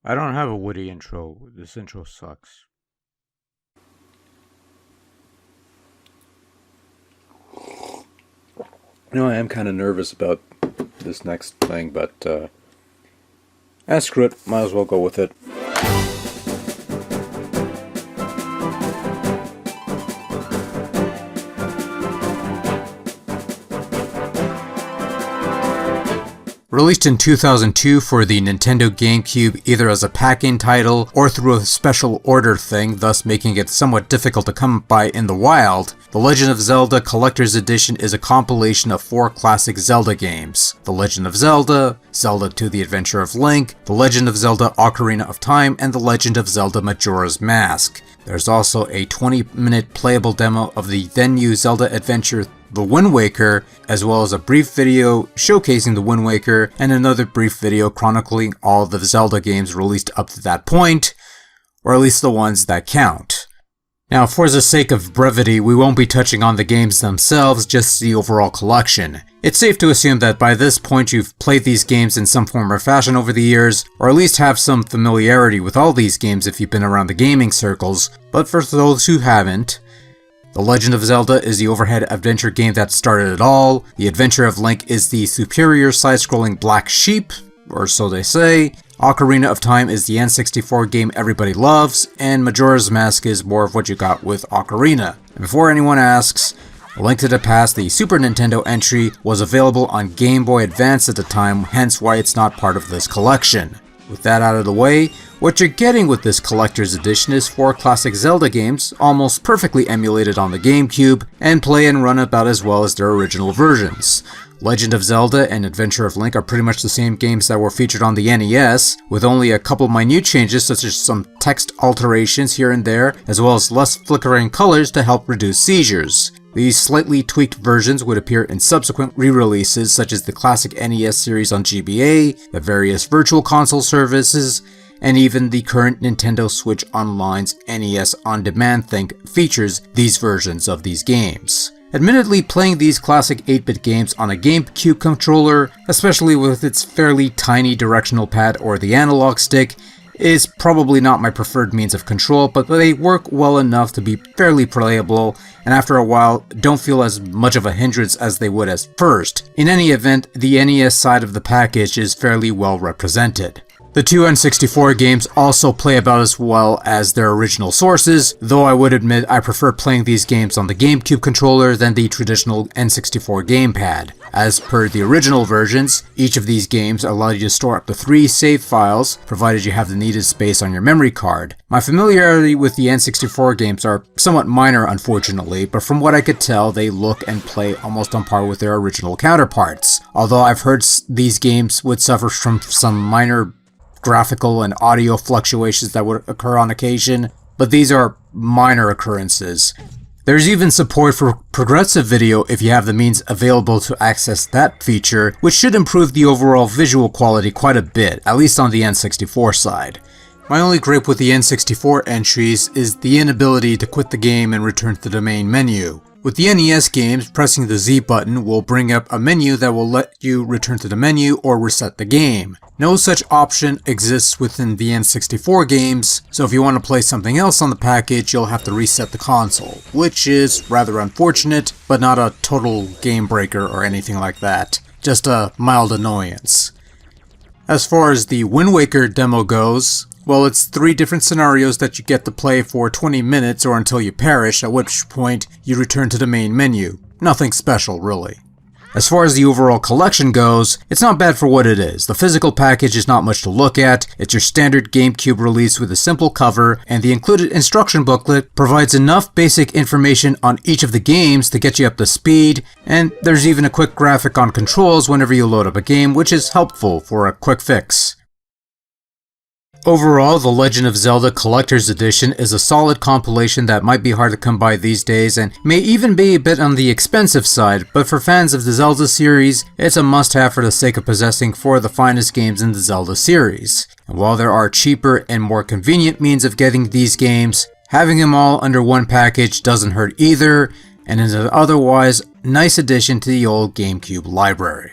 I don't have a witty intro. This intro sucks. I am kind of nervous about this next thing, but screw it. Might as well go with it. Released in 2002 for the Nintendo Gamecube either as a pack-in title or through a special order thing, thus making it somewhat difficult to come by in the wild, The Legend of Zelda Collector's Edition is a compilation of 4 classic Zelda games: The Legend of Zelda, Zelda 2: The Adventure of Link, The Legend of Zelda Ocarina of Time, and The Legend of Zelda Majora's Mask. There's also a 20-minute playable demo of the then new Zelda adventure The Wind Waker, as well as a brief video showcasing The Wind Waker, and another brief video chronicling all the Zelda games released up to that point, or at least the ones that count. Now, for the sake of brevity, we won't be touching on the games themselves, just the overall collection. It's safe to assume that by this point you've played these games in some form or fashion over the years, or at least have some familiarity with all these games if you've been around the gaming circles, but for those who haven't, The Legend of Zelda is the overhead adventure game that started it all, The Adventure of Link is the superior side-scrolling black sheep, or so they say, Ocarina of Time is the N64 game everybody loves, and Majora's Mask is more of what you got with Ocarina. And before anyone asks, A Link to the Past, the Super Nintendo entry, was available on Game Boy Advance at the time, hence why it's not part of this collection. With that out of the way, what you're getting with this collector's edition is 4 classic Zelda games, almost perfectly emulated on the Gamecube, and play and run about as well as their original versions. Legend of Zelda and Adventure of Link are pretty much the same games that were featured on the NES, with only a couple minute changes such as some text alterations here and there, as well as less flickering colors to help reduce seizures. These slightly tweaked versions would appear in subsequent re-releases such as the classic NES series on GBA, the various virtual console services, and even the current Nintendo Switch Online's NES On Demand thing features these versions of these games. Admittedly, playing these classic 8-bit games on a GameCube controller, especially with its fairly tiny directional pad or the analog stick, is probably not my preferred means of control, but they work well enough to be fairly playable, and after a while don't feel as much of a hindrance as they would at first. In any event, the NES side of the package is fairly well represented. The 2 N64 games also play about as well as their original sources, though I would admit I prefer playing these games on the GameCube controller than the traditional N64 gamepad. As per the original versions, each of these games allow you to store up to 3 save files, provided you have the needed space on your memory card. My familiarity with the N64 games are somewhat minor unfortunately, but from what I could tell, they look and play almost on par with their original counterparts. Although I've heard these games would suffer from some minor graphical and audio fluctuations that would occur on occasion, but these are minor occurrences. There's even support for progressive video if you have the means available to access that feature, which should improve the overall visual quality quite a bit, at least on the N64 side. My only gripe with the N64 entries is the inability to quit the game and return to the main menu. With the NES games, pressing the Z button will bring up a menu that will let you return to the menu or reset the game. No such option exists within the N64 games, so if you want to play something else on the package, you'll have to reset the console, which is rather unfortunate, but not a total game breaker or anything like that. Just a mild annoyance. As far as the Wind Waker demo goes, well, it's 3 different scenarios that you get to play for 20 minutes or until you perish, at which point you return to the main menu. Nothing special, really. As far as the overall collection goes, it's not bad for what it is. The physical package is not much to look at, it's your standard GameCube release with a simple cover, and the included instruction booklet provides enough basic information on each of the games to get you up to speed, and there's even a quick graphic on controls whenever you load up a game, which is helpful for a quick fix. Overall, The Legend of Zelda Collector's Edition is a solid compilation that might be hard to come by these days and may even be a bit on the expensive side, but for fans of the Zelda series, it's a must-have for the sake of possessing 4 of the finest games in the Zelda series. And while there are cheaper and more convenient means of getting these games, having them all under one package doesn't hurt either, and is an otherwise nice addition to the old GameCube library.